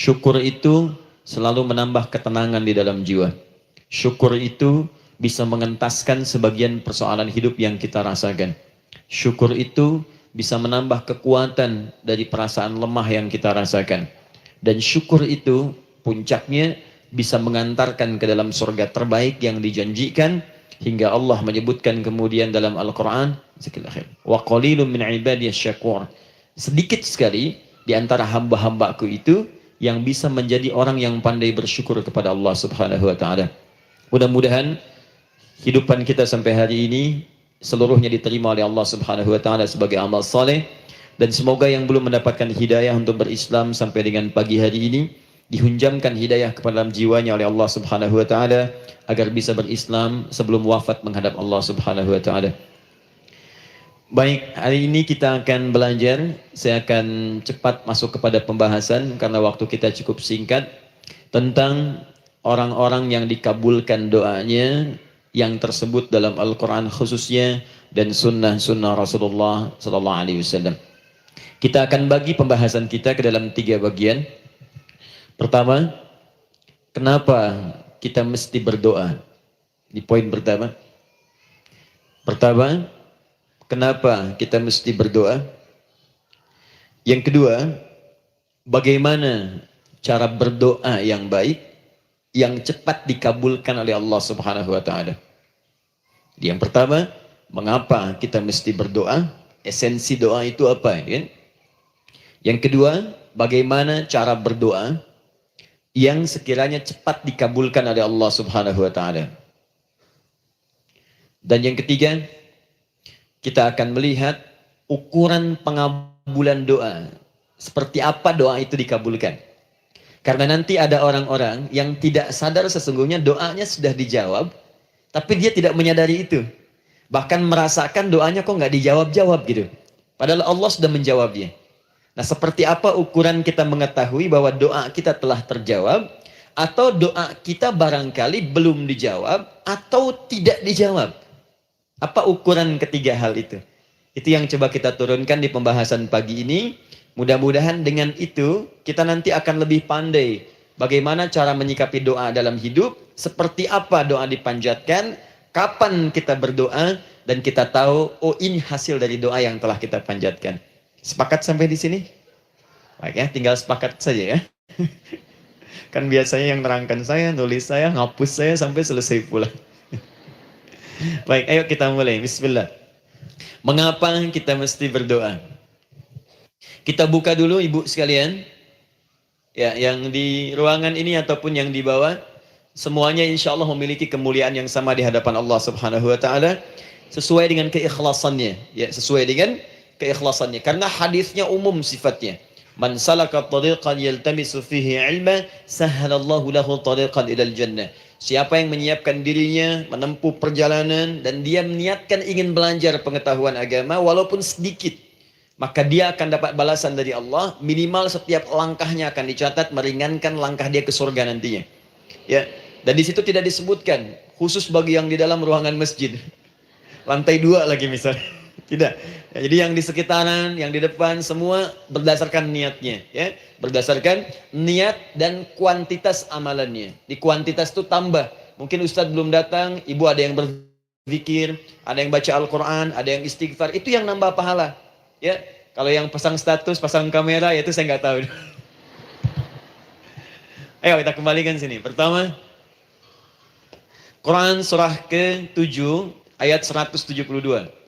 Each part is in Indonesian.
Syukur itu selalu menambah ketenangan di dalam jiwa. Syukur itu bisa mengentaskan sebagian persoalan hidup yang kita rasakan. Syukur itu bisa menambah kekuatan dari perasaan lemah yang kita rasakan. Dan syukur itu puncaknya bisa mengantarkan ke dalam surga terbaik yang dijanjikan, hingga Allah menyebutkan kemudian dalam Al-Quran, wa qalilun min ibadiyas syakur. Sedikit sekali di antara hamba-hambaku itu yang bisa menjadi orang yang pandai bersyukur kepada Allah Subhanahu wa taala. Mudah-mudahan hidupan kita sampai hari ini seluruhnya diterima oleh Allah Subhanahu wa taala sebagai amal saleh, dan semoga yang belum mendapatkan hidayah untuk berislam sampai dengan pagi hari ini dihunjamkan hidayah kepada dalam jiwanya oleh Allah Subhanahu wa taala agar bisa berislam sebelum wafat menghadap Allah Subhanahu wa taala. Baik, hari ini kita akan belajar. Saya akan cepat masuk kepada pembahasan karena waktu kita cukup singkat, tentang orang-orang yang dikabulkan doanya yang tersebut dalam Al-Quran khususnya dan sunnah-sunnah Rasulullah Sallallahu Alaihi Wasallam. Kita akan bagi pembahasan kita ke dalam 3 bagian. Pertama, kenapa kita mesti berdoa? Di poin pertama. Kenapa kita mesti berdoa? Yang kedua, bagaimana cara berdoa yang baik, yang cepat dikabulkan oleh Allah Subhanahu wa taala. Yang pertama, mengapa kita mesti berdoa? Esensi doa itu apa, ya? Yang kedua, bagaimana cara berdoa yang sekiranya cepat dikabulkan oleh Allah Subhanahu wa taala. Dan yang ketiga, kita akan melihat ukuran pengabulan doa. Seperti apa doa itu dikabulkan. Karena nanti ada orang-orang yang tidak sadar sesungguhnya doanya sudah dijawab, tapi dia tidak menyadari itu. Bahkan merasakan doanya kok nggak dijawab-jawab gitu. Padahal Allah sudah menjawabnya. Nah, seperti apa ukuran kita mengetahui bahwa doa kita telah terjawab, atau doa kita barangkali belum dijawab, atau tidak dijawab? Apa ukuran ketiga hal itu? Itu yang coba kita turunkan di pembahasan pagi ini. Mudah-mudahan dengan itu kita nanti akan lebih pandai bagaimana cara menyikapi doa dalam hidup, seperti apa doa dipanjatkan, kapan kita berdoa, dan kita tahu, oh ini hasil dari doa yang telah kita panjatkan. Sepakat sampai di sini? Baik ya, tinggal sepakat saja ya. Kan biasanya yang nerangkan saya, nulis saya, ngapus saya sampai selesai pula. Baik, ayo kita mulai. Bismillah. Mengapa kita mesti berdoa? Kita buka dulu ibu sekalian. Ya, yang di ruangan ini ataupun yang di bawah, semuanya insya Allah memiliki kemuliaan yang sama di hadapan Allah Subhanahu wa taala sesuai dengan keikhlasannya. Ya, sesuai dengan keikhlasannya. Karena hadisnya umum sifatnya. Man salaka tariqan yaltamisu fihi ilma, sahhalallahu lahu tariqan ilal jannah. Siapa yang menyiapkan dirinya menempuh perjalanan dan dia meniatkan ingin belajar pengetahuan agama walaupun sedikit, maka dia akan dapat balasan dari Allah. Minimal setiap langkahnya akan dicatat meringankan langkah dia ke surga nantinya. Ya, dan di situ tidak disebutkan khusus bagi yang di dalam ruangan masjid, lantai 2 lagi misalnya. Tidak. Ya, jadi yang di sekitaran, yang di depan semua berdasarkan niatnya, ya. Berdasarkan niat dan kuantitas amalannya. Di kuantitas itu tambah. Mungkin Ustadz belum datang, ibu ada yang berzikir, ada yang baca Al-Quran, ada yang istighfar, itu yang nambah pahala. Ya, kalau yang pasang status, pasang kamera, ya itu saya nggak tahu. Ayo kita kembalikan sini. Pertama, Quran surah ke-7 ayat 172.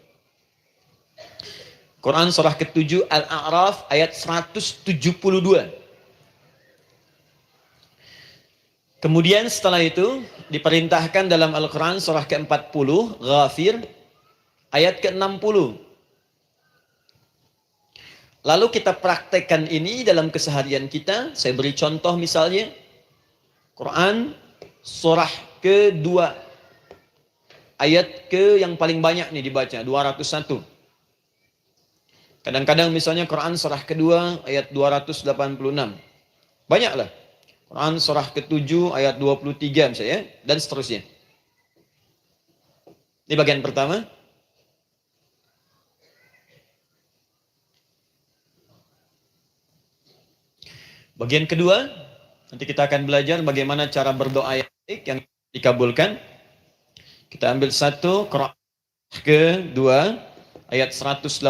Quran surah ke-7 Al-A'raf ayat 172. Kemudian setelah itu diperintahkan dalam Al-Quran surah ke-40 Ghafir ayat ke-60. Lalu kita praktekkan ini dalam keseharian kita. Saya beri contoh misalnya Quran surah ke-2 ayat ke yang paling banyak nih dibaca 201. Kadang-kadang misalnya Quran surah kedua ayat 286. Banyaklah. Quran surah ke-7 ayat 23 misalnya, dan seterusnya. Ini bagian pertama. Bagian kedua, nanti kita akan belajar bagaimana cara berdoa yang baik yang dikabulkan. Kita ambil satu, Quran kedua, ayat 186.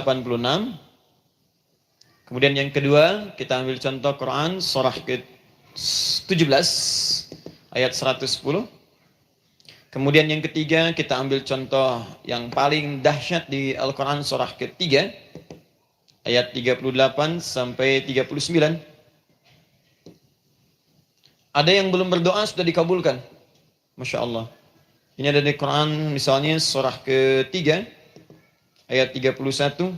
Kemudian yang kedua, kita ambil contoh Quran surah ke-17, ayat 110. Kemudian yang ketiga, kita ambil contoh yang paling dahsyat di Al-Quran surah ketiga, ayat 38 sampai 39. Ada yang belum berdoa sudah dikabulkan. Masya Allah. Ini ada di Quran misalnya surah ketiga, ayat 31.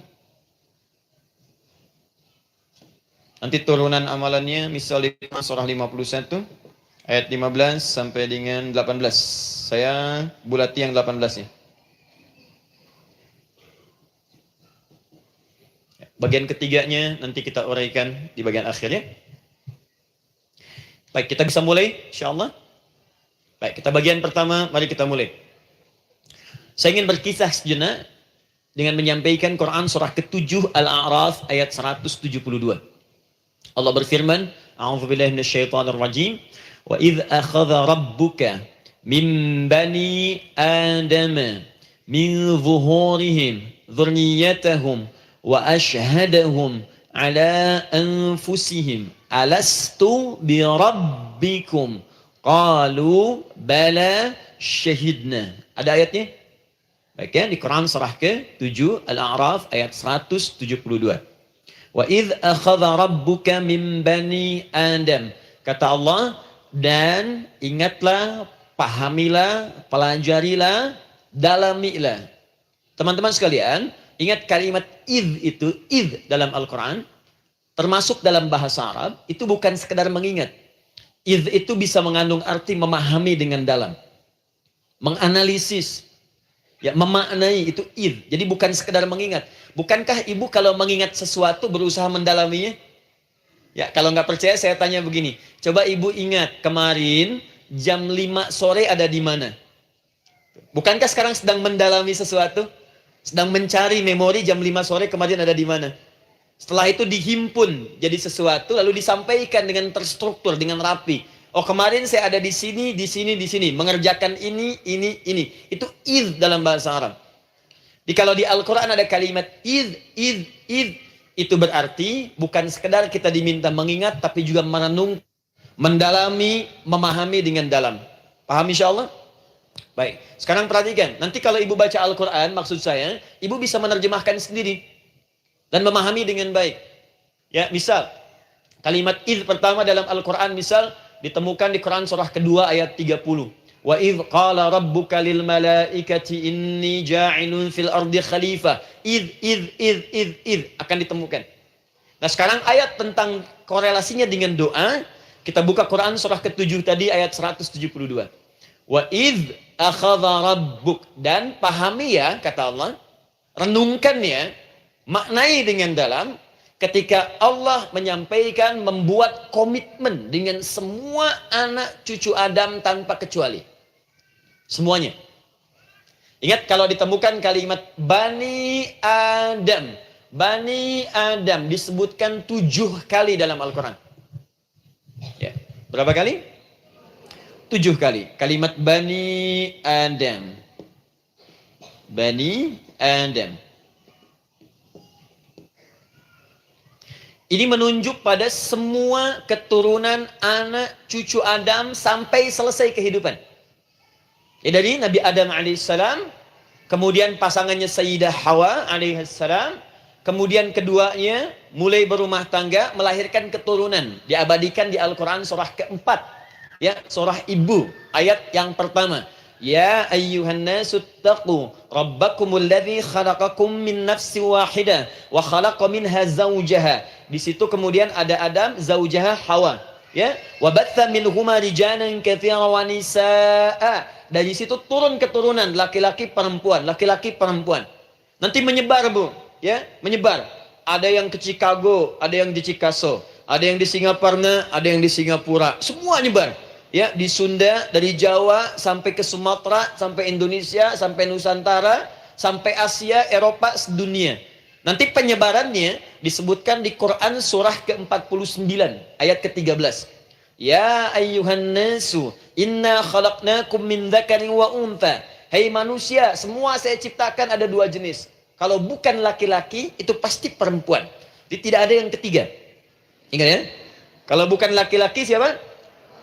Nanti turunan amalannya misal di surah 51, ayat 15 sampai dengan 18. Saya bulati yang 18-nya. Bagian ketiganya nanti kita uraikan di bagian akhirnya. Baik, kita bisa mulai insyaallah. Baik, kita bagian pertama, mari kita mulai. Saya ingin berkisah sejenak dengan menyampaikan Quran surah ke-7 Al-A'raf ayat 172. Allah berfirman, A'udzubillahi minasyaitonirrajim, wa idz akhadha rabbuka min bani adama min zuhurihim dzurriyyatahum wa ashhadahum ala anfusihim alastu bi rabbikum qalu bala syahidna. Ada ayatnya? Baik ya, di Quran surah ke-7 Al-A'raf ayat 172. Wa idz akhadha rabbuka min bani Adam. Kata Allah, dan ingatlah, pahamilah, pelajarilah, dalamilah. Teman-teman sekalian, ingat kalimat idz itu, idz dalam Al-Quran, termasuk dalam bahasa Arab, itu bukan sekedar mengingat. Idz itu bisa mengandung arti memahami dengan dalam. Menganalisis. Ya, memaknai itu idz. Jadi bukan sekedar mengingat. Bukankah ibu kalau mengingat sesuatu berusaha mendalaminya? Ya, kalau nggak percaya saya tanya begini. Coba ibu ingat kemarin jam 5 sore ada di mana? Bukankah sekarang sedang mendalami sesuatu? Sedang mencari memori jam 5 sore kemarin ada di mana? Setelah itu dihimpun jadi sesuatu lalu disampaikan dengan terstruktur, dengan rapi. Oh, kemarin saya ada di sini, di sini, di sini, mengerjakan ini. Itu idz dalam bahasa Arab. Jadi kalau di Al-Quran ada kalimat idz, itu berarti bukan sekedar kita diminta mengingat, tapi juga merenung, mendalami, memahami dengan dalam. Paham insyaallah? Baik, sekarang perhatikan. Nanti kalau ibu baca Al-Quran, maksud saya, ibu bisa menerjemahkan sendiri. Dan memahami dengan baik. Ya, misal, kalimat idz pertama dalam Al-Quran, misal, ditemukan di Quran surah kedua ayat 30. Wa idz qala rabbuka lil malaikati inni ja'ilun fil ardi khalifah. Idz akan ditemukan. Nah, sekarang ayat tentang korelasinya dengan doa, kita buka Quran surah ke-7 tadi ayat 172. Wa idz akhadha rabbuk, dan pahami ya kata Allah, renungkan ya, maknai dengan dalam ketika Allah menyampaikan, membuat komitmen dengan semua anak cucu Adam tanpa kecuali. Semuanya. Ingat kalau ditemukan kalimat Bani Adam. Bani Adam disebutkan 7 kali dalam Al-Quran. Ya. Berapa kali? 7 kali. Kalimat Bani Adam. Bani Adam. Ini menunjuk pada semua keturunan anak cucu Adam sampai selesai kehidupan. Ya, dari Nabi Adam alaihissalam, kemudian pasangannya Sayyidah Hawa alaihissalam, kemudian keduanya mulai berumah tangga, melahirkan keturunan. Diabadikan di Al-Quran surah keempat. Ya, surah Ibu, ayat yang pertama. Ya ayyuhan nasu taqu rabbakumul ladzi khalaqakum min nafsin wahidah wa khalaqa minha zawjaha. Di situ kemudian ada Adam, zaujaha Hawa, ya. Wa batha minhuma rijalan katsiran wa nisaa. Dari situ turun keturunan laki-laki perempuan, laki-laki perempuan. Nanti menyebar, Bu, ya, menyebar. Ada yang ke Chicago, ada yang di Chicago, ada yang di Singaparna, ada yang di Singapura. Semua nyebar. Ya, di Sunda, dari Jawa sampai ke Sumatera, sampai Indonesia, sampai Nusantara, sampai Asia, Eropa, sedunia. Nanti penyebarannya disebutkan di Quran surah ke-49 ayat ke-13. Ya ayyuhan nasu inna khalaqnakum min dzakarin wa untha. Hai manusia, semua saya ciptakan ada dua jenis. Kalau bukan laki-laki itu pasti perempuan. Jadi tidak ada yang ketiga. Ingat ya? Kalau bukan laki-laki siapa?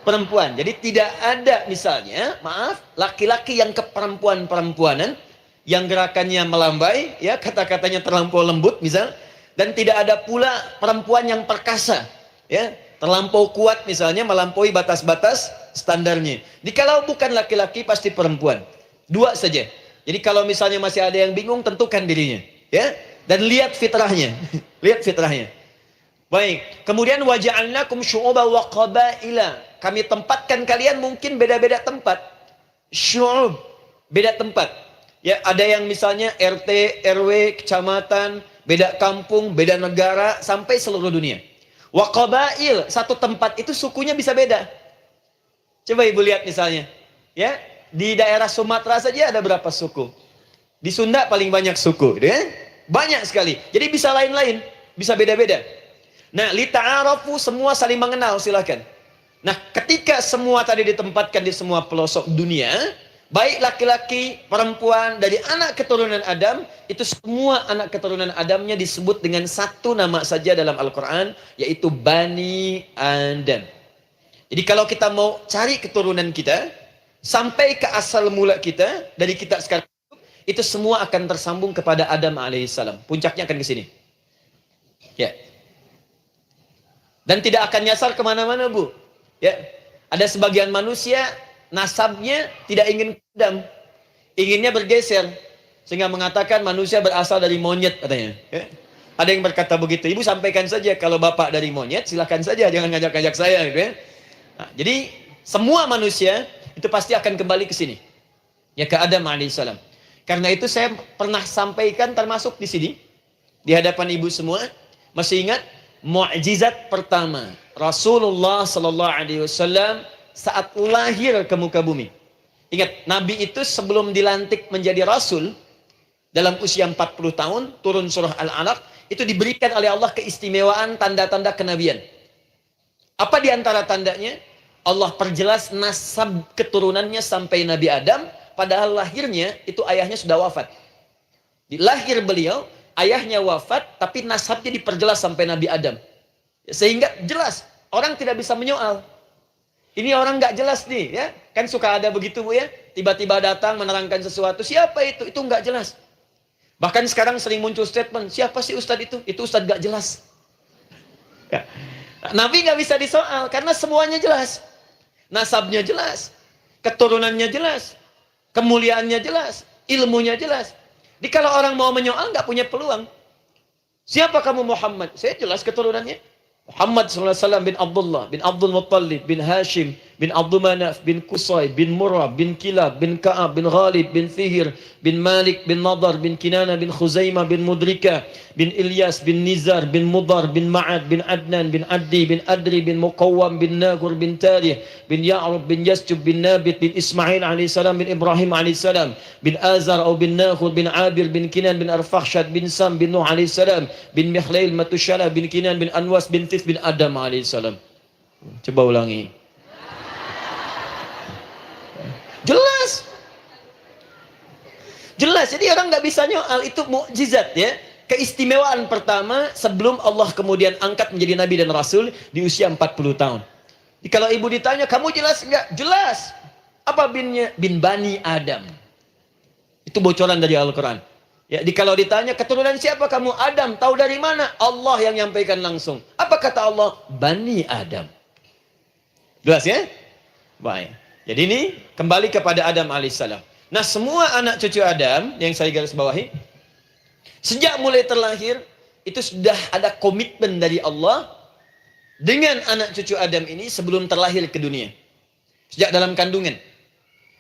Perempuan. Jadi tidak ada misalnya, maaf, laki-laki yang keperempuan-perempuanan yang gerakannya melambai, ya kata-katanya terlampau lembut misal, dan tidak ada pula perempuan yang perkasa, ya terlampau kuat misalnya melampaui batas-batas standarnya. Jadi kalau bukan laki-laki pasti perempuan. Dua saja. Jadi kalau misalnya masih ada yang bingung tentukan dirinya, ya. Dan lihat fitrahnya. Lihat fitrahnya. Baik, kemudian waja'alnakum syu'uban wa qabaila. Kami tempatkan kalian mungkin beda-beda tempat. Syu'ub, beda tempat. Ya, ada yang misalnya RT, RW, kecamatan, beda kampung, beda negara sampai seluruh dunia. Wa qabail, satu tempat itu sukunya bisa beda. Coba Ibu lihat misalnya, ya, di daerah Sumatera saja ada berapa suku? Di Sunda paling banyak suku, ya? Banyak sekali. Jadi bisa lain-lain, bisa beda-beda. Nah, lita'arafu semua saling mengenal, silakan. Nah, ketika semua tadi ditempatkan di semua pelosok dunia, baik laki-laki, perempuan, dari anak keturunan Adam, itu semua anak keturunan Adamnya disebut dengan satu nama saja dalam Al-Quran, yaitu Bani Adam. Jadi kalau kita mau cari keturunan kita, sampai ke asal mula kita, dari kita sekarang, itu semua akan tersambung kepada Adam alaihissalam. Puncaknya akan ke sini. Ya. Dan tidak akan nyasar kemana-mana, Bu. Ya. Ada sebagian manusia, nasabnya tidak ingin Adam. Inginnya bergeser. Sehingga mengatakan manusia berasal dari monyet, katanya. Ya. Ada yang berkata begitu. Ibu sampaikan saja, kalau bapak dari monyet, silakan saja. Jangan ngajak-ngajak saya. Gitu ya. Nah, jadi, semua manusia, itu pasti akan kembali ke sini. Ya, ke Adam alaihissalam. Karena itu saya pernah sampaikan termasuk di sini. Di hadapan ibu semua. Masih ingat? Mukjizat pertama Rasulullah sallallahu alaihi wasallam saat lahir ke muka bumi. Ingat, Nabi itu sebelum dilantik menjadi Rasul dalam usia 40 tahun, turun surah Al-Alaq, itu diberikan oleh Allah keistimewaan tanda-tanda kenabian. Apa di antara tandanya? Allah perjelas nasab keturunannya sampai Nabi Adam, padahal lahirnya itu ayahnya sudah wafat. Di lahir beliau, ayahnya wafat, tapi nasabnya diperjelas sampai Nabi Adam. Sehingga jelas, orang tidak bisa menyoal. Ini orang nggak jelas nih, ya. Kan suka ada begitu, Bu, ya. Tiba-tiba datang menerangkan sesuatu. Siapa itu? Itu nggak jelas. Bahkan sekarang sering muncul statement, siapa sih Ustadz itu? Itu Ustadz nggak jelas. Ya. Nabi nggak bisa disoal, karena semuanya jelas. Nasabnya jelas, keturunannya jelas, kemuliaannya jelas, ilmunya jelas. Jadi kalau orang mau menyoal nggak punya peluang. Siapa kamu Muhammad? Saya jelas keturunannya. Muhammad SAW bin Abdullah, bin Abdul Muttalib, bin Hashim, bin Abdul Manaf, bin Qusay, bin Murrah, bin Kilab, bin Ka'ab, bin Ghalib, bin Fihir, bin Malik, bin Nadar, bin Kinana, bin Khuzaimah, bin Mudrika, bin Ilyas, bin Nizar, bin Mudar, bin Ma'ad, bin Adnan, bin Addi, bin Adri, bin Muqawwam, bin Nagur, bin Tarih, bin Ya'rub, bin Yasjub, bin Nabit, bin Ismail alaihissalam, bin Ibrahim alaihissalam, bin Azar atau bin Nakhur, bin Abir, bin Kinan, bin Arfakhshad, bin Sam, bin Nuh alaihissalam, bin Mikhlail, Matushala, bin Kinan, bin Anwas, bin Tif, bin Adam alaihissalam. Coba ulangi. Jelas. Jelas. Jadi orang nggak bisa nyoal, itu mukjizat, ya. Keistimewaan pertama sebelum Allah kemudian angkat menjadi Nabi dan Rasul di usia 40 tahun. Jadi kalau ibu ditanya, kamu jelas nggak? Jelas. Apa binnya? Bin Bani Adam. Itu bocoran dari Al-Quran. Ya, kalau ditanya keturunan siapa kamu? Adam. Tahu dari mana? Allah yang nyampaikan langsung. Apa kata Allah? Bani Adam. Jelas, ya? Baik. Jadi ini kembali kepada Adam alaihissalam. Nah, semua anak cucu Adam yang saya garis bawahi, sejak mulai terlahir itu sudah ada komitmen dari Allah dengan anak cucu Adam ini sebelum terlahir ke dunia. Sejak dalam kandungan.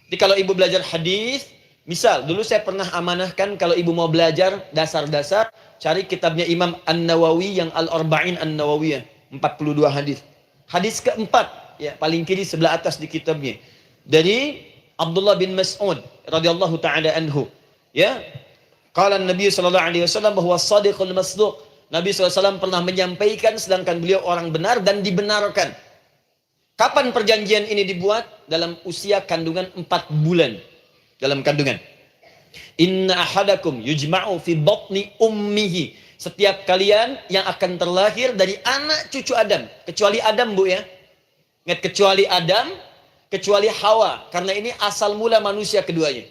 Jadi kalau ibu belajar hadis, misal dulu saya pernah amanahkan kalau ibu mau belajar dasar-dasar, cari kitabnya Imam An-Nawawi yang Al-Arba'in An-Nawawiyah, 42 hadis. Hadis keempat, ya paling kiri sebelah atas di kitabnya, dari Abdullah bin Mas'ud radhiyallahu taala anhu, ya. Qala Nabi sallallahu alaihi wasallam bahwa shadiqul masduq. Nabi SAW pernah menyampaikan sedangkan beliau orang benar dan dibenarkan. Kapan perjanjian ini dibuat? Dalam usia kandungan 4 bulan. Dalam kandungan. Inna ahadakum yujma'u fi batni ummihi. Setiap kalian yang akan terlahir dari anak cucu Adam. Kecuali Adam, Bu, ya. Ingat, kecuali Adam, kecuali Hawa. Karena ini asal mula manusia keduanya.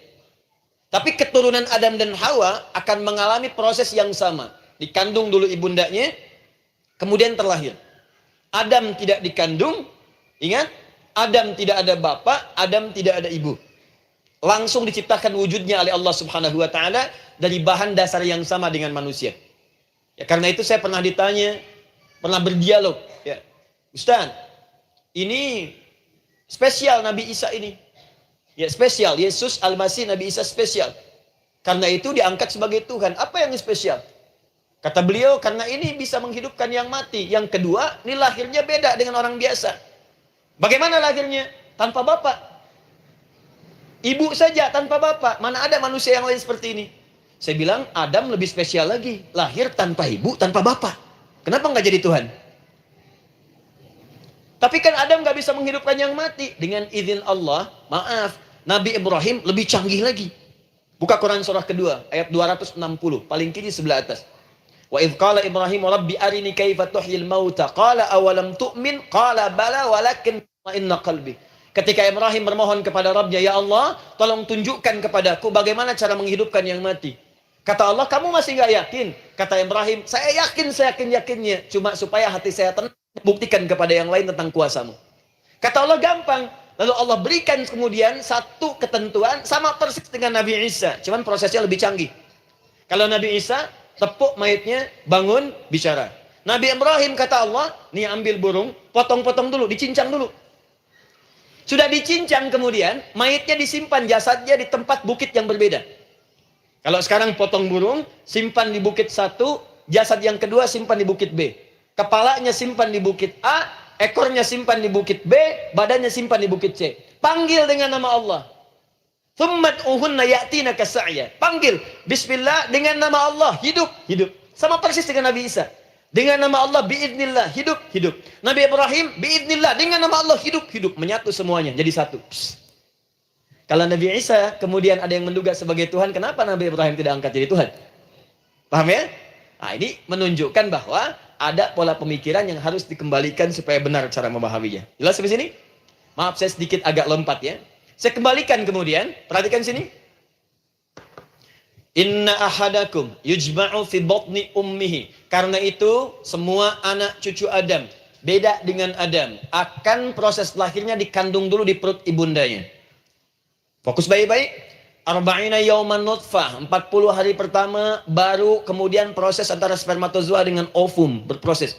Tapi keturunan Adam dan Hawa akan mengalami proses yang sama. Dikandung dulu ibundanya, kemudian terlahir. Adam tidak dikandung, ingat, Adam tidak ada bapak, Adam tidak ada ibu. Langsung diciptakan wujudnya oleh Allah Subhanahu wa taala dari bahan dasar yang sama dengan manusia. Ya, karena itu saya pernah ditanya, pernah berdialog, ya. Ustaz, ini spesial Nabi Isa ini. Ya, spesial, Yesus Al-Masih Nabi Isa spesial. Karena itu diangkat sebagai Tuhan. Apa yang spesial? Kata beliau, karena ini bisa menghidupkan yang mati. Yang kedua, ini lahirnya beda dengan orang biasa. Bagaimana lahirnya? Tanpa bapak. Ibu saja tanpa bapak. Mana ada manusia yang lain seperti ini? Saya bilang, Adam lebih spesial lagi. Lahir tanpa ibu, tanpa bapak. Kenapa nggak jadi Tuhan? Tapi kan Adam nggak bisa menghidupkan yang mati. Dengan izin Allah, maaf, Nabi Ibrahim lebih canggih lagi. Buka Quran surah kedua, ayat 260. Paling kiri sebelah atas. Wa idh qala Ibrahim rabbi arini kaifa tuhyil mauta qala awalam tu'min qala bala walakin inna qalbi. Ketika Ibrahim bermohon kepada Rabbnya, ya Allah, tolong tunjukkan kepadaku bagaimana cara menghidupkan yang mati. Kata Allah, kamu masih nggak yakin? Kata Ibrahim, saya yakin-yakinnya. Cuma supaya hati saya tenang, buktikan kepada yang lain tentang kuasamu. Kata Allah, gampang. Lalu Allah berikan kemudian satu ketentuan sama persis dengan Nabi Isa. Cuman prosesnya lebih canggih. Kalau Nabi Isa, tepuk mayatnya, bangun, bicara. Nabi Ibrahim kata Allah, nih ambil burung, potong-potong dulu, dicincang dulu. Sudah dicincang kemudian, mayatnya disimpan, jasadnya di tempat bukit yang berbeda. Kalau sekarang potong burung, simpan di bukit satu, jasad yang kedua simpan di bukit B. Kepalanya simpan di bukit A, ekornya simpan di bukit B, badannya simpan di bukit C. Panggil dengan nama Allah. Thummat uhunna ya'tina kasa'ya. Panggil, bismillah, dengan nama Allah, hidup, hidup. Sama persis dengan Nabi Isa. Dengan nama Allah, biidnillah, hidup, hidup. Nabi Ibrahim, biidnillah, dengan nama Allah, hidup, hidup. Menyatu semuanya, jadi satu. Psst. Kalau Nabi Isa, kemudian ada yang menduga sebagai Tuhan, kenapa Nabi Ibrahim tidak angkat jadi Tuhan? Paham ya? Nah, ini menunjukkan bahwa ada pola pemikiran yang harus dikembalikan supaya benar cara memahaminya. Jelas sampai sini? Maaf, saya sedikit agak lompat ya. Saya kembalikan kemudian, perhatikan sini. Inna ahadakum yujma'u fi batni ummihi. Karena itu, semua anak cucu Adam, beda dengan Adam, akan proses lahirnya dikandung dulu di perut ibundanya. Fokus baik-baik. Arba'ina yauman nutfah, 40 hari pertama baru kemudian proses antara spermatozoa dengan ovum berproses.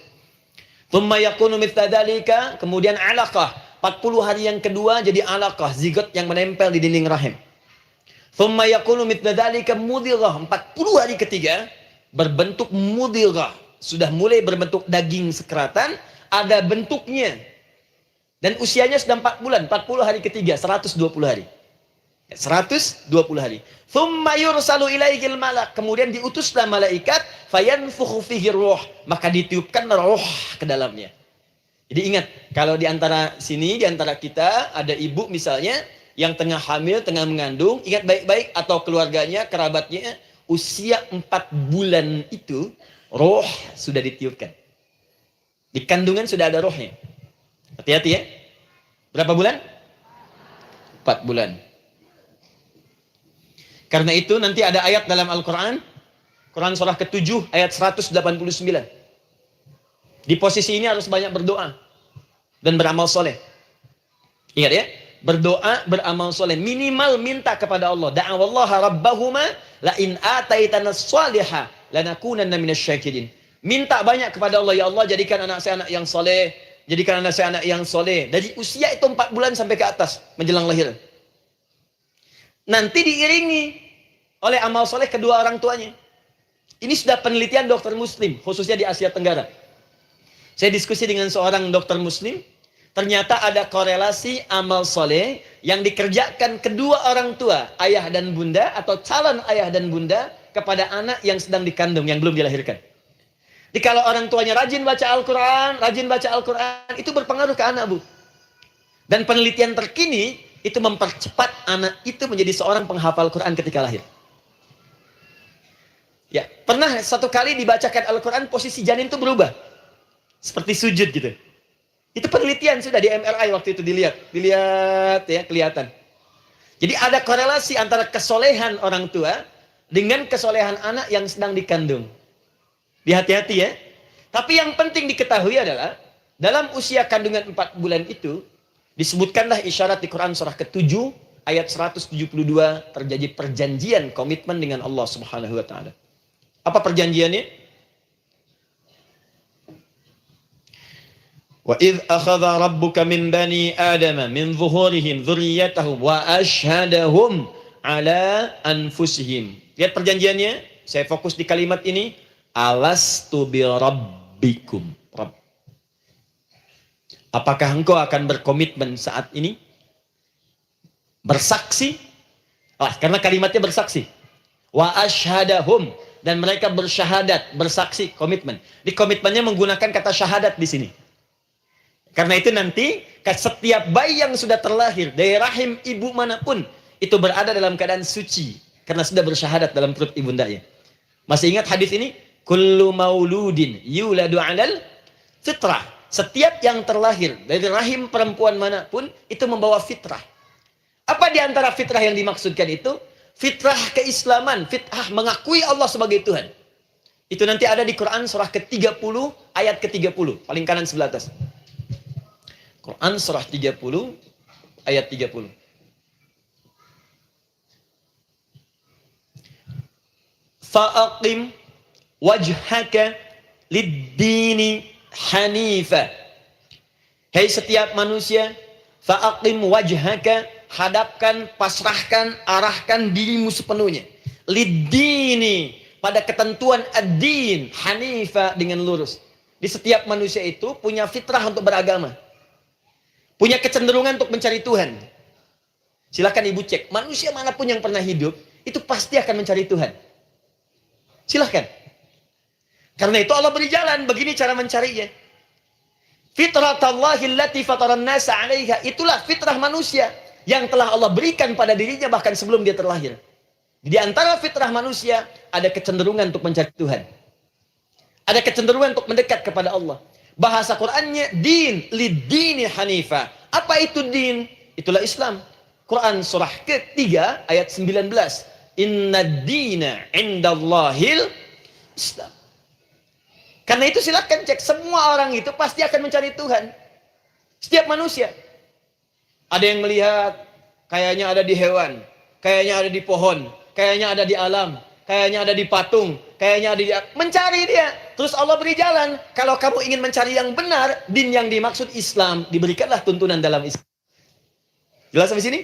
Tsumma yakunu mithla dzalika, kemudian alaqah. 40 hari yang kedua jadi alaqah, zigot yang menempel di dinding rahim. Tsumma yakunu mithla dzalika mudghah. 40 hari ketiga berbentuk mudghah, sudah mulai berbentuk daging sekeratan, ada bentuknya. Dan usianya sudah 4 bulan, 40 hari ketiga, 120 hari. 120 hari. Thumma yursalu ilaihil malak. Kemudian diutuslah malaikat. Fayanfukhu fihi ruh. Maka ditiupkan roh ke dalamnya. Jadi ingat, kalau di antara sini, di antara kita, ada ibu misalnya, yang tengah hamil, tengah mengandung, ingat baik-baik, atau keluarganya, kerabatnya, usia 4 bulan itu, roh sudah ditiupkan. Di kandungan sudah ada rohnya. Hati-hati ya. Berapa bulan? 4 bulan. Karena itu nanti ada ayat dalam Al-Quran, Quran surah ke-7 ayat 189. Di posisi ini harus banyak berdoa dan beramal soleh. Ingat ya, berdoa, beramal soleh. Minimal minta kepada Allah. Da'awallaha rabbahuma la in ataitana shaliha lanakunanna minasyakirin. Minta banyak kepada Allah, ya Allah jadikan anak saya anak yang soleh, jadikan anak saya anak yang soleh. Dari usia itu 4 bulan sampai ke atas menjelang lahir. Nanti diiringi oleh amal soleh kedua orang tuanya. Ini sudah penelitian dokter muslim, khususnya di Asia Tenggara. Saya diskusi dengan seorang dokter muslim, ternyata ada korelasi amal soleh yang dikerjakan kedua orang tua, ayah dan bunda, atau calon ayah dan bunda, kepada anak yang sedang dikandung, yang belum dilahirkan. Jadi kalau orang tuanya rajin baca Al-Quran, itu berpengaruh ke anak, Bu. Dan penelitian terkini, itu mempercepat anak itu menjadi seorang penghafal Quran ketika lahir. Ya, pernah satu kali dibacakan Al-Quran, posisi janin itu berubah. Seperti sujud gitu. Itu penelitian sudah di MRI waktu itu dilihat ya, kelihatan. Jadi ada korelasi antara kesolehan orang tua dengan kesolehan anak yang sedang dikandung. Hati-hati ya. Tapi yang penting diketahui adalah dalam usia kandungan 4 bulan itu disebutkanlah isyarat di Quran surah ke-7 ayat 172 terjadi perjanjian komitmen dengan Allah Subhanahu wa taala. Apa perjanjiannya? Wa idh akhadha rabbuka min bani Adam min zuhurihim dzurriyyatahum wa ashhadahum ala anfusihim. Lihat perjanjiannya, saya fokus di kalimat ini, alastu bi rabbikum. Rabb. Apakah engkau akan berkomitmen saat ini? Bersaksi? Karena kalimatnya bersaksi. Wa ashhadahum, dan mereka bersyahadat, bersaksi, komitmen. Di komitmennya menggunakan kata syahadat di sini. Karena itu nanti setiap bayi yang sudah terlahir dari rahim ibu manapun itu berada dalam keadaan suci karena sudah bersyahadat dalam perut ibundanya. Masih ingat hadis ini? Kullu mauludin yuladu 'alal fitrah. Setiap yang terlahir dari rahim perempuan manapun itu membawa fitrah. Apa di antara fitrah yang dimaksudkan itu? Fitrah keislaman, fitrah mengakui Allah sebagai Tuhan. Itu nanti ada di Quran surah ke-30 ayat ke-30, paling kanan sebelah atas. Quran surah 30 ayat 30. Fa'aqim wajhaka lid-dini hanifa. Hai setiap manusia, fa'aqim wajhaka, hadapkan, pasrahkan, arahkan dirimu sepenuhnya. Lid-dini, pada ketentuan ad-din, hanifa, dengan lurus. Di setiap manusia itu punya fitrah untuk beragama. Punya kecenderungan untuk mencari Tuhan. Silakan ibu cek, manusia manapun yang pernah hidup, itu pasti akan mencari Tuhan. Silahkan. Karena itu Allah beri jalan, begini cara mencarinya. Fitratallahi allati fataran nasa 'alaiha, itulah fitrah manusia yang telah Allah berikan pada dirinya bahkan sebelum dia terlahir. Di antara fitrah manusia ada kecenderungan untuk mencari Tuhan. Ada kecenderungan untuk mendekat kepada Allah. Bahasa Qur'annya din, lid-dini hanifa. Apa itu din? Itulah Islam. Quran surah ke-3 ayat 19. Inna dina indallahil Islam. Karena itu silakan cek, semua orang itu pasti akan mencari Tuhan. Setiap manusia. Ada yang melihat, kayaknya ada di hewan, kayaknya ada di pohon, kayaknya ada di alam, kayaknya ada di patung, kayaknya ada di... Mencari dia. Terus Allah beri jalan. Kalau kamu ingin mencari yang benar, din yang dimaksud Islam, diberikanlah tuntunan dalam Islam. Jelas sampai sini?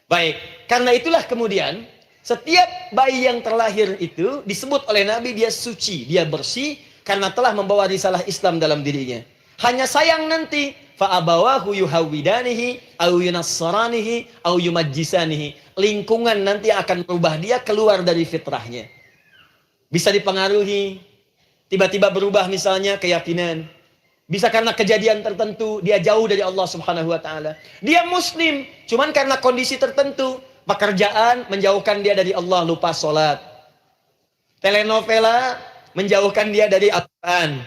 Baik. Karena itulah kemudian, setiap bayi yang terlahir itu disebut oleh Nabi dia suci, dia bersih, karena telah membawa risalah Islam dalam dirinya. Hanya sayang nanti, fa'abawahu yuhawidanihi, au yunassaranihi, au yumajjisanihi. Lingkungan nanti akan merubah dia keluar dari fitrahnya. Bisa dipengaruhi, tiba-tiba berubah misalnya keyakinan. Bisa karena kejadian tertentu, dia jauh dari Allah Subhanahu wa taala. Dia muslim, cuman karena kondisi tertentu, pekerjaan menjauhkan dia dari Allah, lupa sholat. Telenovela menjauhkan dia dari Al-Quran.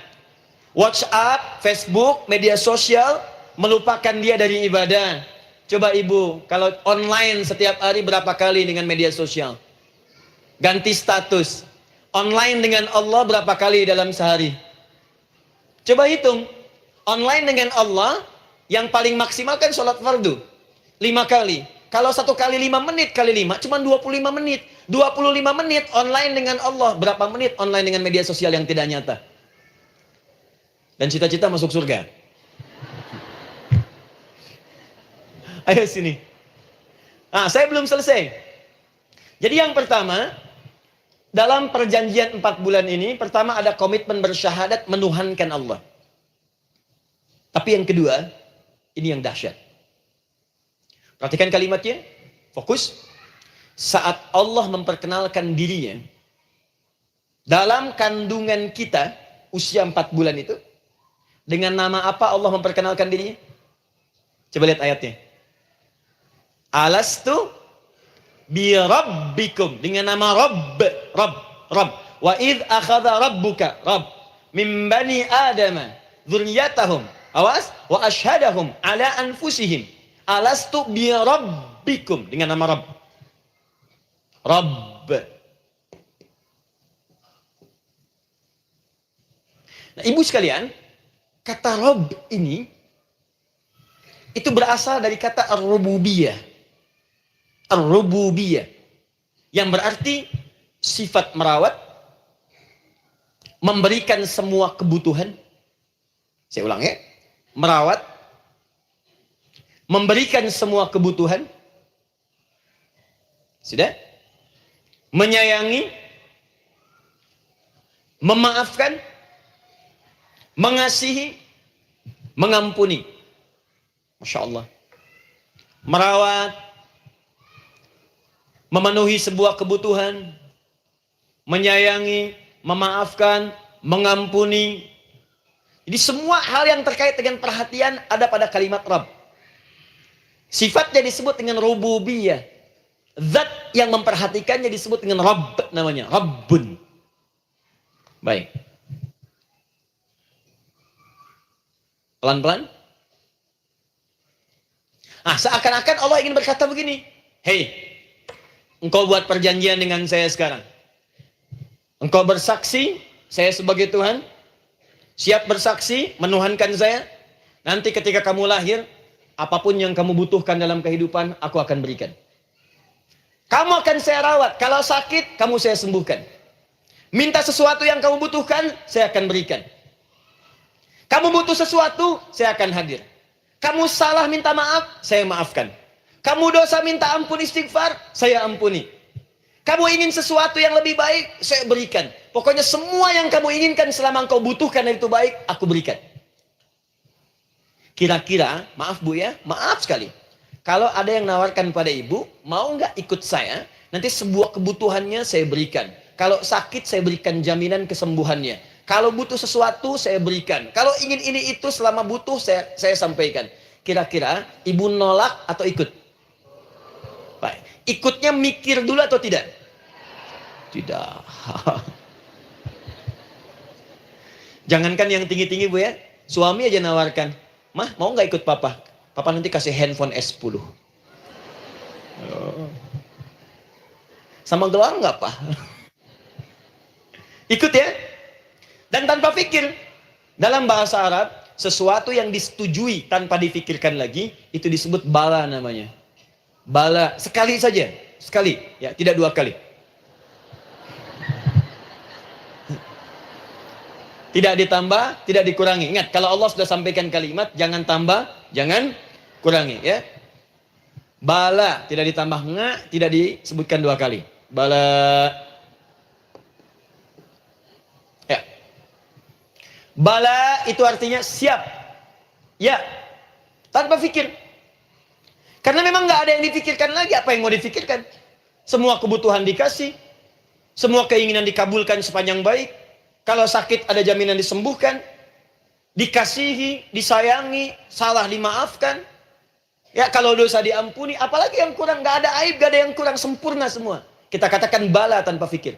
WhatsApp, Facebook, media sosial melupakan dia dari ibadah. Coba ibu, kalau online setiap hari berapa kali dengan media sosial? Ganti status. Online dengan Allah berapa kali dalam sehari? Coba hitung. Online dengan Allah yang paling maksimal kan sholat fardu 5 kali. Kalau 1 kali 5 menit kali 5 cuma 25 menit. 25 menit online dengan Allah. Berapa menit online dengan media sosial yang tidak nyata? Dan cita-cita masuk surga. Ayo sini. Saya belum selesai. Jadi yang pertama, dalam perjanjian 4 bulan ini, pertama ada komitmen bersyahadat menuhankan Allah. Tapi yang kedua, ini yang dahsyat. Perhatikan kalimatnya, fokus. saat Allah memperkenalkan dirinya dalam kandungan kita usia 4 bulan itu, dengan nama apa Allah memperkenalkan dirinya? Coba lihat ayatnya. Alastu bi rabbikum, dengan nama Rabb, Rabb. Wa idh akhadha rabbuka, Rabb, min bani Adama dzurriyyatahum, awas, wa ashhadahum ala anfusihim. Alastu bi rabbikum, dengan nama Rabb. Rabb. Nah, ibu sekalian, kata Rabb ini itu berasal dari kata ar-rububiyah. Ar-rububiyah yang berarti sifat merawat, memberikan semua kebutuhan. Saya ulang ya. Merawat, memberikan semua kebutuhan. Sudah? Menyayangi, memaafkan, mengasihi, mengampuni. Masya Allah. Merawat, memenuhi sebuah kebutuhan, menyayangi, memaafkan, mengampuni. Jadi semua hal yang terkait dengan perhatian ada pada kalimat Rabb. Sifatnya disebut dengan rububiyah. Zat yang memperhatikannya disebut dengan Rabb namanya. Rabbun. Baik. Pelan-pelan. Seakan-akan Allah ingin berkata begini. Hei, engkau buat perjanjian dengan saya sekarang. Engkau bersaksi, saya sebagai Tuhan, siap bersaksi, menuhankan saya. Nanti ketika kamu lahir, apapun yang kamu butuhkan dalam kehidupan, aku akan berikan. Kamu akan saya rawat. Kalau sakit, kamu saya sembuhkan. Minta sesuatu yang kamu butuhkan, saya akan berikan. Kamu butuh sesuatu, saya akan hadir. Kamu salah minta maaf, saya maafkan. Kamu dosa minta ampun istighfar, saya ampuni. Kamu ingin sesuatu yang lebih baik, saya berikan. Pokoknya semua yang kamu inginkan selama engkau butuhkan yang itu baik, aku berikan. Kira-kira, maaf Bu ya, maaf sekali. Kalau ada yang nawarkan pada ibu, mau nggak ikut saya? Nanti sebuah kebutuhannya saya berikan. Kalau sakit, saya berikan jaminan kesembuhannya. Kalau butuh sesuatu, saya berikan. Kalau ingin ini itu selama butuh, saya sampaikan. Kira-kira, ibu nolak atau ikut? Baik. Ikutnya mikir dulu atau tidak? Tidak. Jangankan yang tinggi-tinggi Bu ya. Suami aja nawarkan. Mah, mau nggak ikut papa? Papa nanti kasih handphone S10. Sama gelar nggak Pak? Ikut ya. Dan tanpa pikir. Dalam bahasa Arab, sesuatu yang disetujui tanpa dipikirkan lagi, itu disebut bala namanya. Bala, sekali saja. Sekali, ya, tidak 2 kali. Tidak ditambah, tidak dikurangi. Ingat, kalau Allah sudah sampaikan kalimat, jangan tambah, jangan kurangi. Ya. Bala, tidak ditambah nga, tidak disebutkan 2 kali. Bala. Ya. Bala itu artinya siap. Ya. Tanpa pikir. Karena memang nggak ada yang dipikirkan lagi. Apa yang mau dipikirkan? Semua kebutuhan dikasih. Semua keinginan dikabulkan sepanjang baik. Kalau sakit ada jaminan disembuhkan. Dikasihi, disayangi, salah dimaafkan. Ya, kalau dosa diampuni. Apalagi yang kurang, nggak ada aib, nggak ada yang kurang, sempurna semua. Kita katakan bala tanpa pikir.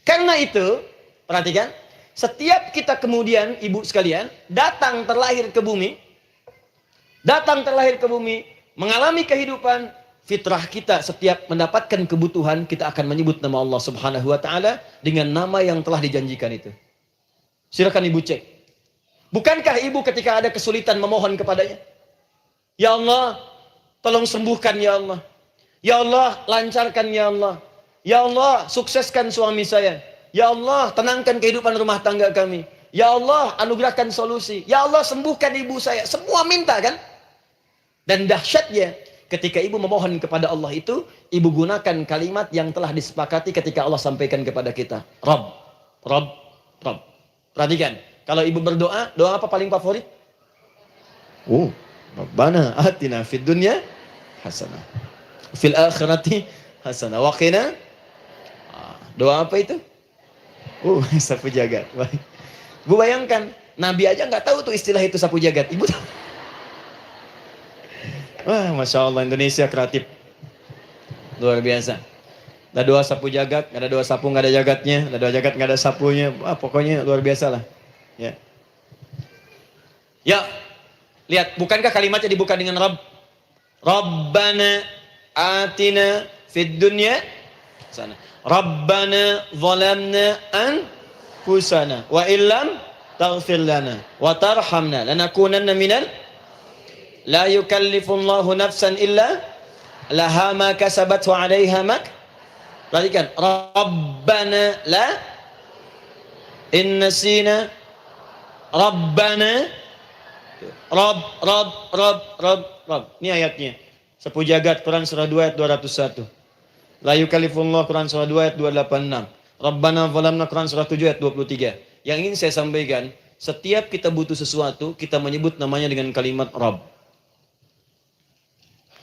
Karena itu, perhatikan. Setiap kita kemudian, ibu sekalian, datang terlahir ke bumi. Datang terlahir ke bumi, mengalami kehidupan, fitrah kita setiap mendapatkan kebutuhan, kita akan menyebut nama Allah Subhanahu wa taala dengan nama yang telah dijanjikan itu. Silakan ibu cek. Bukankah ibu ketika ada kesulitan memohon kepadanya? Ya Allah, tolong sembuhkan ya Allah. Ya Allah, lancarkan ya Allah. Ya Allah, sukseskan suami saya. Ya Allah, tenangkan kehidupan rumah tangga kami. Ya Allah, anugerahkan solusi. Ya Allah, sembuhkan ibu saya. Semua minta kan? Dan dahsyatnya, ketika ibu memohon kepada Allah itu, ibu gunakan kalimat yang telah disepakati ketika Allah sampaikan kepada kita. Rabb, Rabb, Rabb. Perhatikan, kalau ibu berdoa, doa apa paling favorit? Rabbana atina fid dunya hasanah. fil akhirati hasanah wa qina. Doa apa itu? Sapu jagat. Bu bayangkan, Nabi aja nggak tahu tuh istilah itu sapu jagat. Ibu tahu? Wah, Masya Allah, Indonesia kreatif. Luar biasa. Ada doa sapu jagat, nggak ada doa sapu nggak ada jagatnya, ada doa jagat nggak ada sapunya. Pokoknya luar biasa lah. Ya. Ya, lihat, bukankah kalimatnya dibuka dengan Rabb? Rabbana atina fid dunya sana. Rabbana zalamna anfusana wa illam taghfir lana wa tarhamna lanakunanna minal la yukallifullahu nafsan illa laha ma kasabat wa 'alaiha ma. Perhatikan, Rabbana la innasina Rabbana Rabb. Ini ayatnya. Sapu jagat Quran surah 2 ayat 201. La yukallifullah Quran surah 2 ayat 286. Rabbana zalamna Quran surah 7 ayat 23. Yang ingin saya sampaikan, setiap kita butuh sesuatu, kita menyebut namanya dengan kalimat Rabb.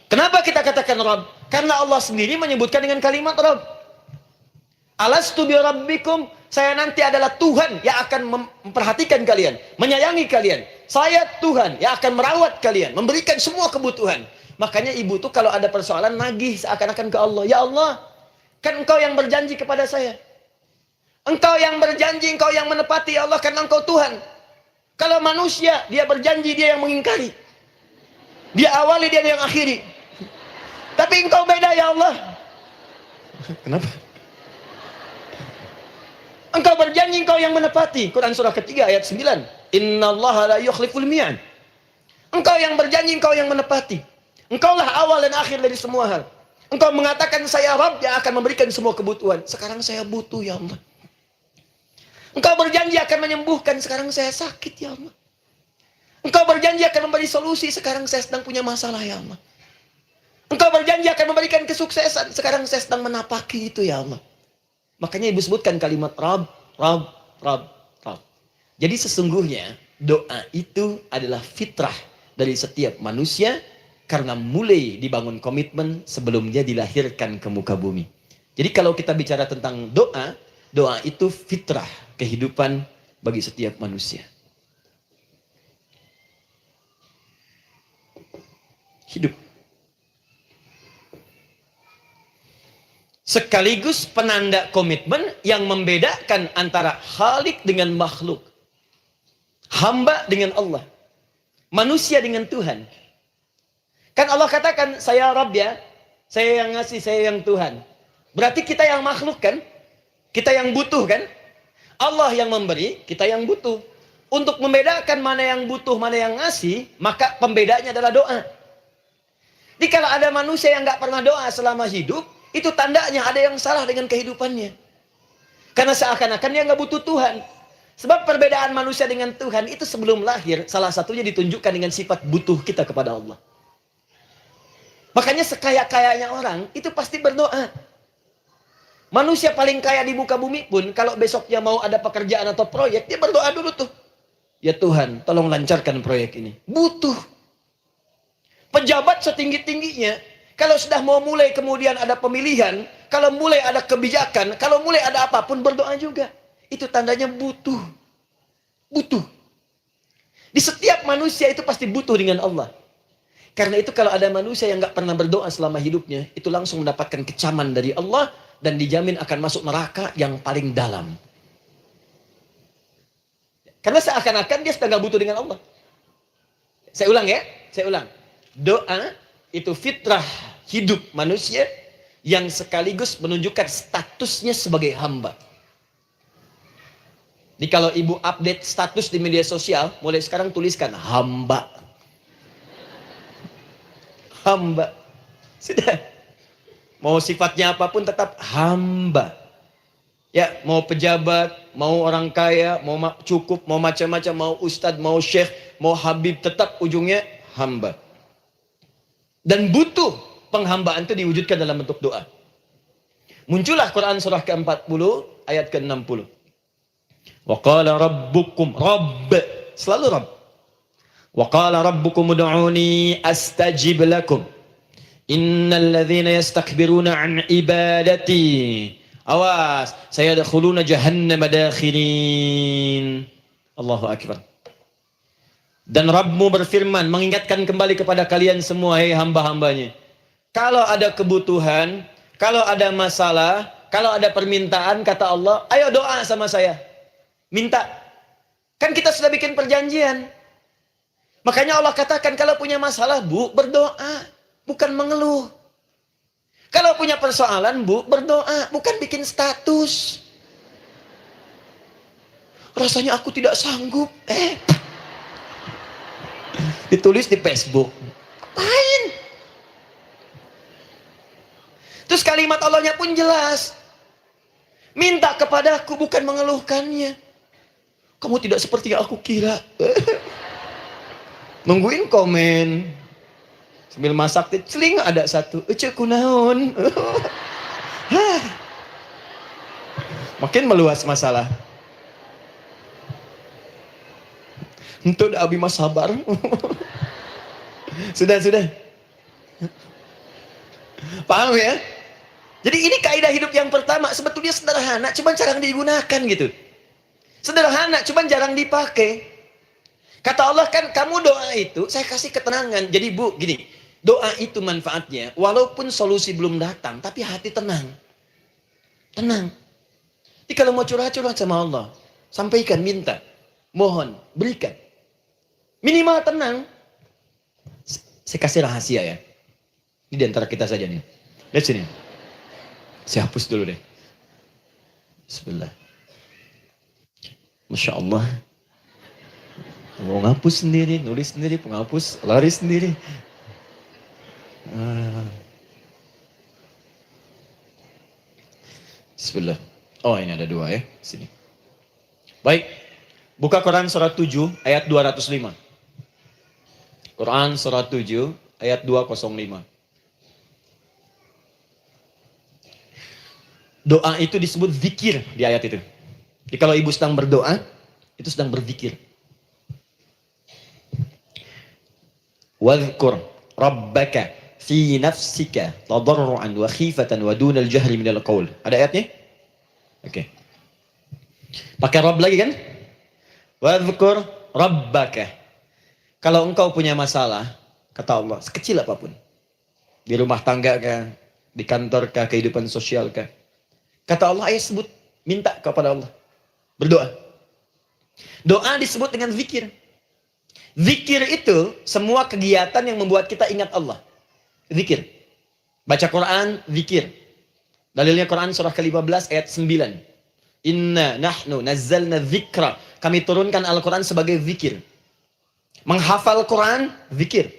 Kenapa kita katakan Rabb? Karena Allah sendiri menyebutkan dengan kalimat Rabb. Alastu bi rabbikum, saya nanti adalah Tuhan yang akan memperhatikan kalian, menyayangi kalian. Saya Tuhan yang akan merawat kalian, memberikan semua kebutuhan. Makanya ibu tuh kalau ada persoalan nagih seakan-akan ke Allah. Ya Allah, kan engkau yang berjanji kepada saya. Engkau yang berjanji, engkau yang menepati ya Allah, karena engkau Tuhan. Kalau manusia, dia berjanji, dia yang mengingkari. Dia awali, dia yang akhiri. Tapi engkau beda ya Allah. Kenapa? Engkau berjanji, engkau yang menepati. Quran surah ketiga ayat 9. Innallaha la yukhliful mi'ad. Engkau yang berjanji, engkau yang menepati. Engkaulah awal dan akhir dari semua hal. Engkau mengatakan saya Rabb yang akan memberikan semua kebutuhan. Sekarang saya butuh ya Allah. Engkau berjanji akan menyembuhkan. Sekarang saya sakit ya Allah. Engkau berjanji akan memberi solusi. Sekarang saya sedang punya masalah ya Allah. Engkau berjanji akan memberikan kesuksesan. Sekarang saya sedang menapaki itu ya Allah. Makanya ibu sebutkan kalimat Rabb, Rabb, Rabb, Rabb. Jadi sesungguhnya doa itu adalah fitrah dari setiap manusia. Karena mulai dibangun komitmen sebelum dia dilahirkan ke muka bumi. Jadi kalau kita bicara tentang doa, doa itu fitrah kehidupan bagi setiap manusia. Hidup. Sekaligus penanda komitmen yang membedakan antara Khalik dengan makhluk. Hamba dengan Allah. Manusia dengan Tuhan. Kan Allah katakan, saya Rabb ya, saya yang ngasih, saya yang Tuhan. Berarti kita yang makhluk kan? Kita yang butuh kan? Allah yang memberi, kita yang butuh. Untuk membedakan mana yang butuh, mana yang ngasih, maka pembedanya adalah doa. Jadi kalau ada manusia yang nggak pernah doa selama hidup, itu tandanya ada yang salah dengan kehidupannya. Karena seakan-akan dia nggak butuh Tuhan. Sebab perbedaan manusia dengan Tuhan itu sebelum lahir, salah satunya ditunjukkan dengan sifat butuh kita kepada Allah. Makanya sekaya-kayanya orang itu pasti berdoa. Manusia paling kaya di muka bumi pun kalau besoknya mau ada pekerjaan atau proyek, dia berdoa dulu tuh. Ya Tuhan, tolong lancarkan proyek ini. Butuh. Pejabat setinggi-tingginya, kalau sudah mau mulai kemudian ada pemilihan, kalau mulai ada kebijakan, kalau mulai ada apapun berdoa juga. Itu tandanya butuh. Butuh. Di setiap manusia itu pasti butuh dengan Allah. Karena itu kalau ada manusia yang nggak pernah berdoa selama hidupnya, itu langsung mendapatkan kecaman dari Allah dan dijamin akan masuk neraka yang paling dalam. Karena seakan-akan dia sudah nggak butuh dengan Allah. Saya ulang ya, saya ulang. Doa itu fitrah hidup manusia yang sekaligus menunjukkan statusnya sebagai hamba. Jadi kalau ibu update status di media sosial, mulai sekarang tuliskan hamba. Hamba. Sudah. Mau sifatnya apapun tetap hamba. Ya, mau pejabat, mau orang kaya, mau cukup, mau macam-macam, mau ustadz, mau syekh, mau habib, tetap ujungnya hamba. Dan butuh penghambaan itu diwujudkan dalam bentuk doa. Muncullah Quran surah ke-40 ayat ke-60. Wa qala rabbukum, Rabb, selalu Rabb. Wa qala rabbukum ud'uni astajib lakum. Innal ladzina yastakbiruna an ibadati. Awas, sayadkhuluna jahannam dakhirin. Allahu akbar. Dan Rabbmu berfirman, mengingatkan kembali kepada kalian semua, hei hamba-hambanya. Kalau ada kebutuhan, kalau ada masalah, kalau ada permintaan, kata Allah, ayo doa sama saya. Minta. Kan kita sudah bikin perjanjian. Makanya Allah katakan, kalau punya masalah, Bu, berdoa. Bukan mengeluh. Kalau punya persoalan, Bu, berdoa. Bukan bikin status. Rasanya aku tidak sanggup. Ditulis di Facebook. Ngapain? Terus kalimat Allahnya pun jelas. Minta kepadaku, bukan mengeluhkannya. Kamu tidak seperti yang aku kira. Nungguin komen. Sambil masak, celing ada satu. Ece kunaon. Makin meluas masalah. Untuk abi mas sabar. Sudah. Paham ya? Jadi ini kaidah hidup yang pertama. Sebetulnya sederhana, cuman jarang digunakan gitu. Sederhana, cuman jarang dipakai. Kata Allah kan, kamu doa itu, saya kasih ketenangan. Jadi Bu, gini, doa itu manfaatnya, walaupun solusi belum datang, tapi hati tenang. Tenang. Jadi kalau mau curhat-curhat sama Allah, sampaikan, minta, mohon, berikan. Minimal tenang. Saya kasih rahasia ya. Ini diantara kita saja nih. Lihat sini. Saya hapus dulu deh. Bismillah. Masya Allah. Mau ngapus sendiri, nulis sendiri, penghapus, lari sendiri. Bismillah. Oh ini ada dua ya. Sini. Baik. Buka Quran surat 7 ayat 205. Quran surat 7 ayat 205. Doa itu disebut zikir di ayat itu. Jadi kalau ibu sedang berdoa, itu sedang berzikir. Wadhkur rabbaka fi nafsika tadarruan wa khifatan wa dunal jahri minal qaul. Ada ayatnya? Oke. Pakai Rabb lagi kan? Wadhkur rabbaka. Kalau engkau punya masalah, kata Allah, sekecil apapun. Di rumah tangga kah, di kantor kah, kehidupan sosial kah. Kata Allah, ayo sebut, minta kepada Allah. Berdoa. Doa disebut dengan zikir. Zikir itu semua kegiatan yang membuat kita ingat Allah. Zikir. Baca Quran, zikir. Dalilnya Quran surah ke-15 ayat 9. Inna nahnu nazzalna dzikra. Kami turunkan Al-Quran sebagai zikir. Menghafal Quran, zikir.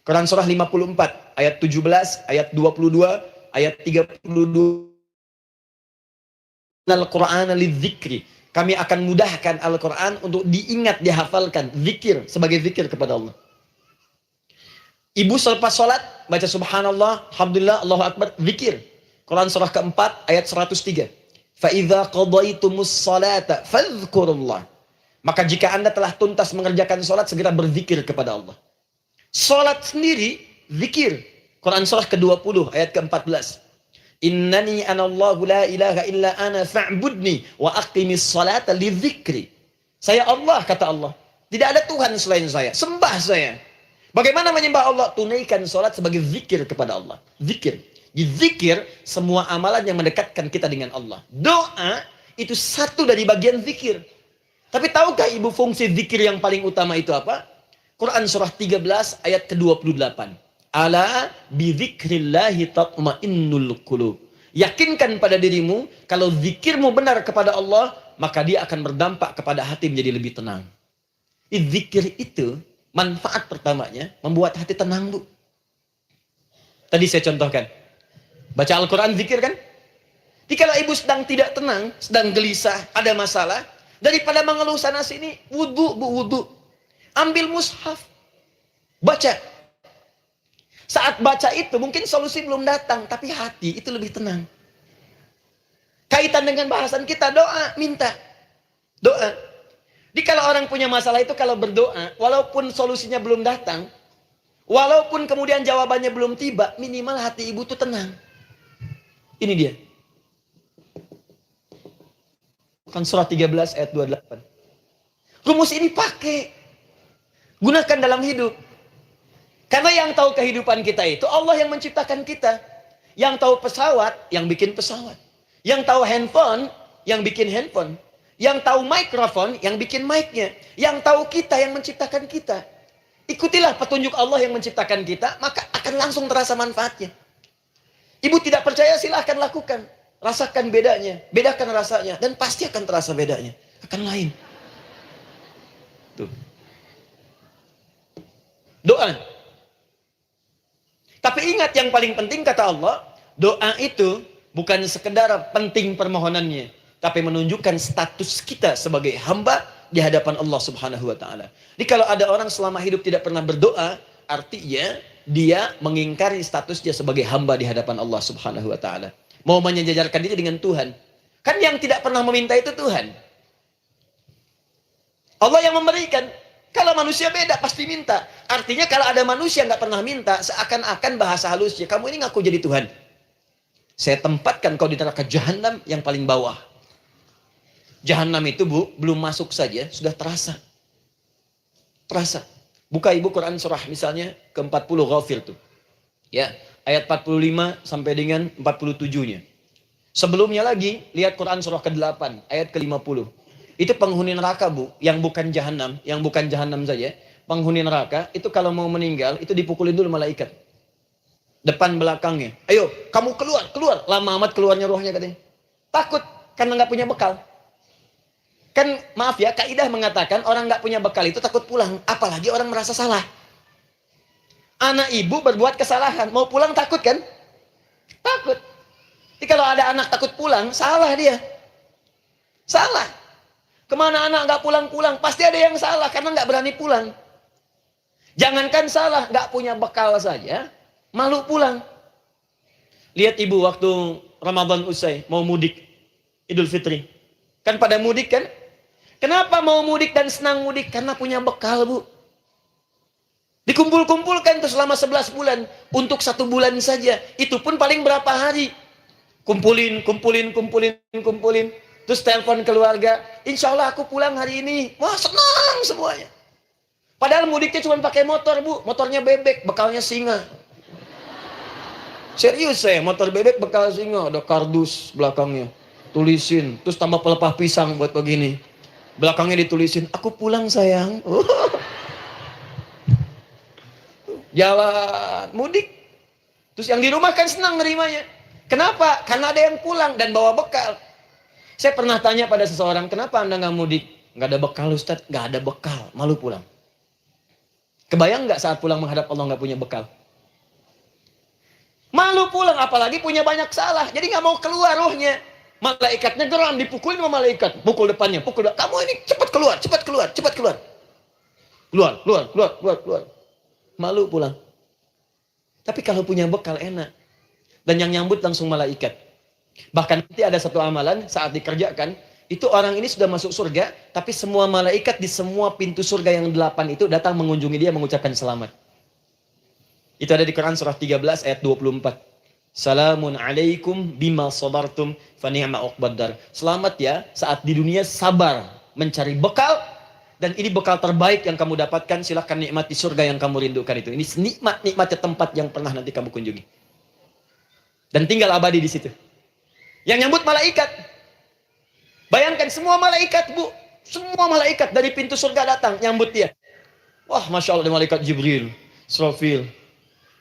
Quran surah 54 ayat 17, ayat 22, ayat 32. Al-Quran lidzikri. Kami akan mudahkan Al-Quran untuk diingat, dihafalkan. Zikir, sebagai zikir kepada Allah. Ibu selepas sholat, baca subhanallah, alhamdulillah, Allahu Akbar, zikir. Quran surah keempat, ayat 103. فَإِذَا قَضَيْتُمُ الصَّلَاةَ فَاذْكُرُوا اللَّهِ. Maka jika anda telah tuntas mengerjakan sholat, segera berzikir kepada Allah. Sholat sendiri, zikir. Quran surah ke-20, ayat ke-14. Innani anallahu la ilaha illa ana fa'budni wa aqimis salata lidzikri. Saya Allah, kata Allah. Tidak ada Tuhan selain saya. Sembah saya. Bagaimana menyembah Allah? Tunaikan salat sebagai zikir kepada Allah. Zikir. Di zikir, semua amalan yang mendekatkan kita dengan Allah. Doa, itu satu dari bagian zikir. Tapi tahukah ibu fungsi zikir yang paling utama itu apa? Quran surah 13 ayat ke-28. Ala bidzikrillahi tatmainnul qulub. Yakinkan pada dirimu, kalau zikirmu benar kepada Allah, maka dia akan berdampak kepada hati menjadi lebih tenang. Zikir itu, manfaat pertamanya, membuat hati tenang, Bu. Tadi saya contohkan. Baca Al-Quran, zikir kan? Jadi kalau ibu sedang tidak tenang, sedang gelisah, ada masalah, daripada mengeluh sana sini, wudu, Bu, wudu. Ambil mushaf. Baca. Saat baca itu mungkin solusi belum datang, tapi hati itu lebih tenang. Kaitan dengan bahasan kita, doa, minta. Doa. Jadi kalau orang punya masalah itu kalau berdoa, walaupun solusinya belum datang, Walaupun kemudian jawabannya belum tiba, minimal hati ibu tuh tenang. Ini dia. Kan surah 13 ayat 28. Rumus ini pakai. Gunakan dalam hidup. Karena yang tahu kehidupan kita itu Allah yang menciptakan kita. Yang tahu pesawat, yang bikin pesawat. Yang tahu handphone, yang bikin handphone. Yang tahu mikrofon, yang bikin mic-nya. Yang tahu kita, yang menciptakan kita. Ikutilah petunjuk Allah yang menciptakan kita, maka akan langsung terasa manfaatnya. Ibu tidak percaya, silahkan lakukan. Rasakan bedanya, bedakan rasanya, dan pasti akan terasa bedanya. Akan lain. Tuh. Doa. Tapi ingat yang paling penting kata Allah, doa itu bukan sekedar penting permohonannya, tapi menunjukkan status kita sebagai hamba di hadapan Allah Subhanahu wa taala. Jadi kalau ada orang selama hidup tidak pernah berdoa, artinya dia mengingkari status dia sebagai hamba di hadapan Allah Subhanahu wa taala. Mau menyejajarkan diri dengan Tuhan. Kan yang tidak pernah meminta itu Tuhan. Allah yang memberikan. Kalau manusia beda pasti minta. Artinya kalau ada manusia nggak pernah minta, seakan-akan bahasa halusnya, kamu ini ngaku jadi Tuhan. Saya tempatkan kau di neraka jahanam yang paling bawah. Jahanam itu Bu, belum masuk saja sudah terasa. Terasa. Buka ibu Quran surah misalnya ke-40 Ghafir tuh. Ya, ayat 45 sampai dengan 47-nya. Sebelumnya lagi lihat Quran surah ke-8 ayat ke-50. Itu penghuni neraka Bu, yang bukan jahanam saja. Penghuni neraka itu kalau mau meninggal itu dipukulin dulu malaikat. Depan belakangnya. Ayo, kamu keluar. Lama amat keluarnya rohnya katanya. Takut karena nggak punya bekal. Kan maaf ya, kaidah mengatakan orang nggak punya bekal itu takut pulang. Apalagi orang merasa salah. Anak ibu berbuat kesalahan. Mau pulang takut kan? Takut. Jadi kalau ada anak takut pulang, salah dia. Salah. Kemana anak nggak pulang-pulang? Pasti ada yang salah karena nggak berani pulang. Jangankan salah, nggak punya bekal saja, malu pulang. Lihat ibu waktu Ramadan usai, mau mudik. Idul Fitri. Kan pada mudik kan? Kenapa mau mudik dan senang mudik? Karena punya bekal Bu. Dikumpul-kumpulkan tuh selama 11 bulan. Untuk 1 bulan saja. Itu pun paling berapa hari. Kumpulin. Terus telepon keluarga. Insya Allah aku pulang hari ini. Wah senang semuanya. Padahal mudiknya cuma pakai motor Bu. Motornya bebek, bekalnya singa. Serius saya, motor bebek bekal singa. Ada kardus belakangnya. Tulisin. Terus tambah pelepah pisang buat begini. Belakangnya ditulisin, aku pulang sayang. Jalan, mudik. Terus yang di rumah kan senang nerimanya. Kenapa? Karena ada yang pulang dan bawa bekal. Saya pernah tanya pada seseorang, kenapa Anda nggak mudik? Nggak ada bekal Ustaz, nggak ada bekal, malu pulang. Kebayang nggak saat pulang menghadap Allah nggak punya bekal? Malu pulang, apalagi punya banyak salah. Jadi nggak mau keluar rohnya. Malaikatnya geram, dipukulin sama malaikat. Pukul depannya, pukul depan. Kamu ini cepat keluar. Keluar. Malu pulang. Tapi kalau punya bekal enak. Dan yang nyambut langsung malaikat. Bahkan nanti ada satu amalan saat dikerjakan. Itu orang ini sudah masuk surga. Tapi semua malaikat di semua pintu surga yang 8 itu datang mengunjungi dia mengucapkan selamat. Itu ada di Quran surah 13 ayat 24. Salamun alaikum bima sabartum fa ni'ma uqbaddar. Selamat ya saat di dunia sabar mencari bekal dan ini bekal terbaik yang kamu dapatkan, silahkan nikmati surga yang kamu rindukan itu. Ini nikmatnya tempat yang pernah nanti kamu kunjungi. Dan tinggal abadi di situ. Yang nyambut malaikat. Bayangkan semua malaikat Bu, semua malaikat dari pintu surga datang nyambut dia. Wah, Masya Allah, ada malaikat Jibril, Israfil,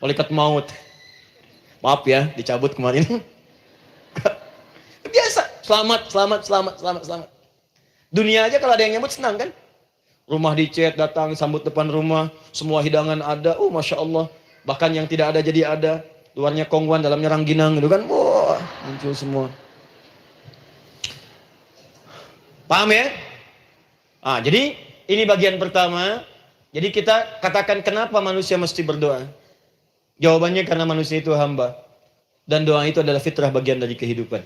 malaikat maut. Maaf ya, dicabut kemarin. Biasa, selamat. Dunia aja kalau ada yang nyambut senang kan? Rumah dicet, datang, sambut depan rumah, semua hidangan ada, Masya Allah. Bahkan yang tidak ada jadi ada. Luarnya kongwan, dalamnya rangginang gitu kan. Wah, muncul semua. Paham ya? Jadi ini bagian pertama. Jadi kita katakan kenapa manusia mesti berdoa. Jawabannya karena manusia itu hamba. Dan doa itu adalah fitrah bagian dari kehidupan.